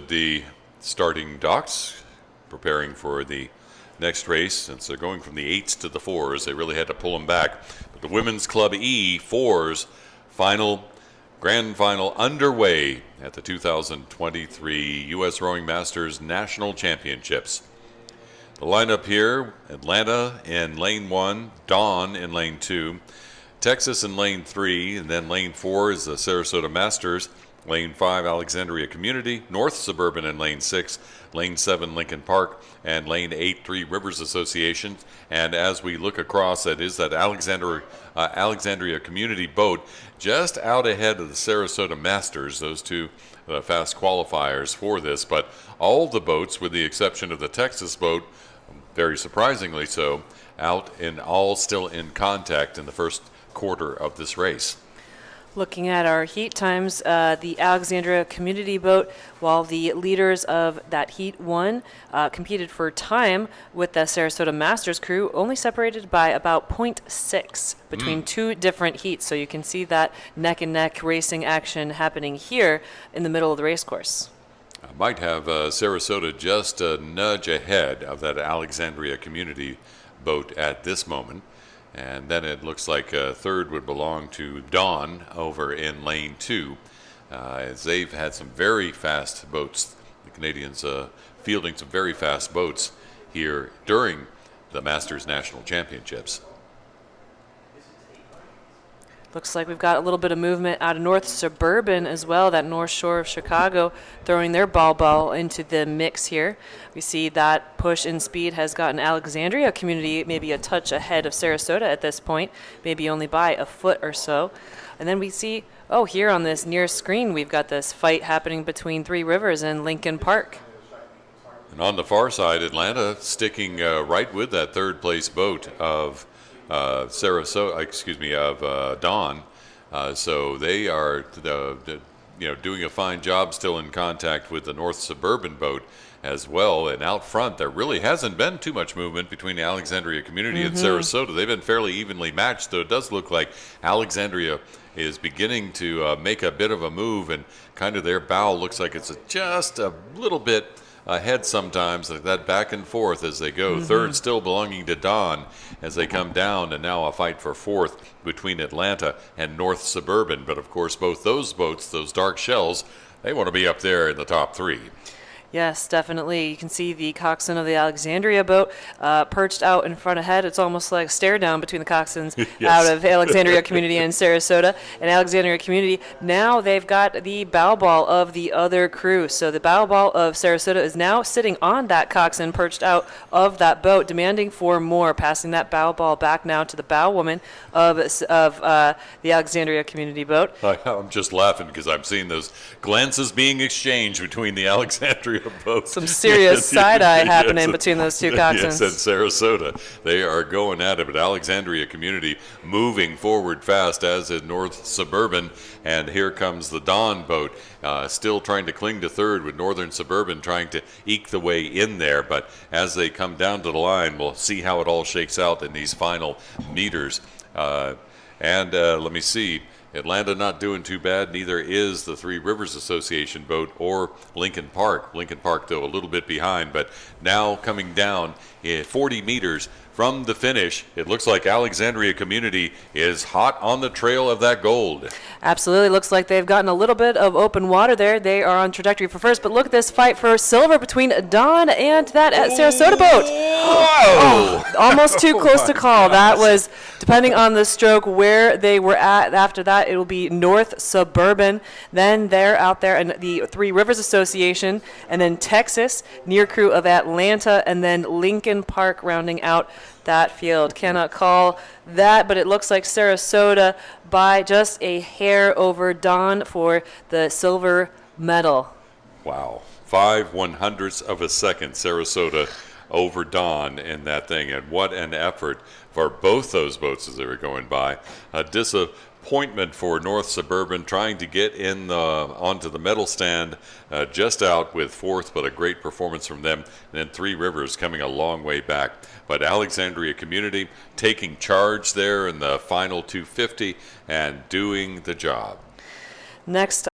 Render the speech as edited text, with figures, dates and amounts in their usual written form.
The starting docks, preparing for the next race. Since they're going from the 8s to the 4s, they really had to pull them back. But the Women's Club E 4s grand final underway at the 2023 U.S. Rowing Masters National Championships. The lineup here: Atlanta in lane 1, Dawn in lane 2, Texas in lane 3, and then lane 4 is the Sarasota Masters. Lane 5, Alexandria Community, North Suburban in lane 6, lane 7, Lincoln Park, and lane 8, Three Rivers Association. And as we look across, that is that Alexandria Community boat just out ahead of the Sarasota Masters, those two fast qualifiers for this. But all the boats, with the exception of the Texas boat, very surprisingly so, out and all still in contact in the first quarter of this race. Looking at our heat times, the Alexandria Community boat, while the leaders of that Heat 1 competed for time with the Sarasota Masters crew, only separated by about 0.6 between two different heats. So you can see that neck-and-neck racing action happening here in the middle of the race course. I might have Sarasota just a nudge ahead of that Alexandria Community boat at this moment. And then it looks like third would belong to Dawn over in lane 2, as they've had some very fast boats. The Canadians fielding some very fast boats here during the Masters National Championships. Looks like we've got a little bit of movement out of North Suburban as well, that North Shore of Chicago throwing their ball into the mix here. We see that push in speed has gotten Alexandria Community maybe a touch ahead of Sarasota at this point, maybe only by a foot or so. And then we see, here on this near screen, we've got this fight happening between Three Rivers and Lincoln Park. And on the far side, Atlanta sticking right with that third place boat of Dawn. So they are doing a fine job, still in contact with the North Suburban boat as well. And out front, there really hasn't been too much movement between the Alexandria Community and Sarasota. They've been fairly evenly matched, though it does look like Alexandria is beginning to make a bit of a move, and kind of their bow looks like it's just a little bit ahead sometimes, like that back and forth as they go. Third still belonging to Dawn as they come down, and now a fight for fourth between Atlanta and North Suburban. But of course, both those boats, those dark shells, they want to be up there in the top 3. Yes, definitely. You can see the coxswain of the Alexandria boat perched out in front ahead. It's almost like a stare down between the coxswains out of Alexandria Community and Sarasota. And Alexandria Community, now they've got the bow ball of the other crew. So the bow ball of Sarasota is now sitting on that coxswain perched out of that boat, demanding for more, passing that bow ball back now to the bow woman of the Alexandria Community boat. I'm just laughing because I'm seeing those glances being exchanged between the Alexandria boats. Some serious side-eye happening between those two coxswains. Yes, and Sarasota. They are going at it, but Alexandria Community moving forward fast, as is North Suburban. And here comes the Dawn boat, still trying to cling to third, with Northern Suburban trying to eke the way in there. But as they come down to the line, we'll see how it all shakes out in these final meters. Let me see. Atlanta not doing too bad. Neither is the Three Rivers Association boat or Lincoln Park. Lincoln Park, though, a little bit behind. But now coming down 40 meters from the finish, it looks like Alexandria Community is hot on the trail of that gold. Absolutely. Looks like they've gotten a little bit of open water there. They are on trajectory for first. But look at this fight for silver between Dawn and that Sarasota boat. Almost too close to call. That was, depending on the stroke, where they were at. After that, it will be North Suburban. Then they're out there, and the Three Rivers Association, and then Texas, near crew of Atlanta, and then Lincoln Park rounding out that field. Cannot call that, but it looks like Sarasota by just a hair over Dawn for the silver medal. Wow. 5/100ths of a second, Sarasota over Dawn in that thing. And what an effort for both those boats as they were going by. A disappointment for North Suburban, trying to get in onto the medal stand, just out with fourth, but a great performance from them. And then Three Rivers coming a long way back. But Alexandria Community taking charge there in the final 250 and doing the job. Next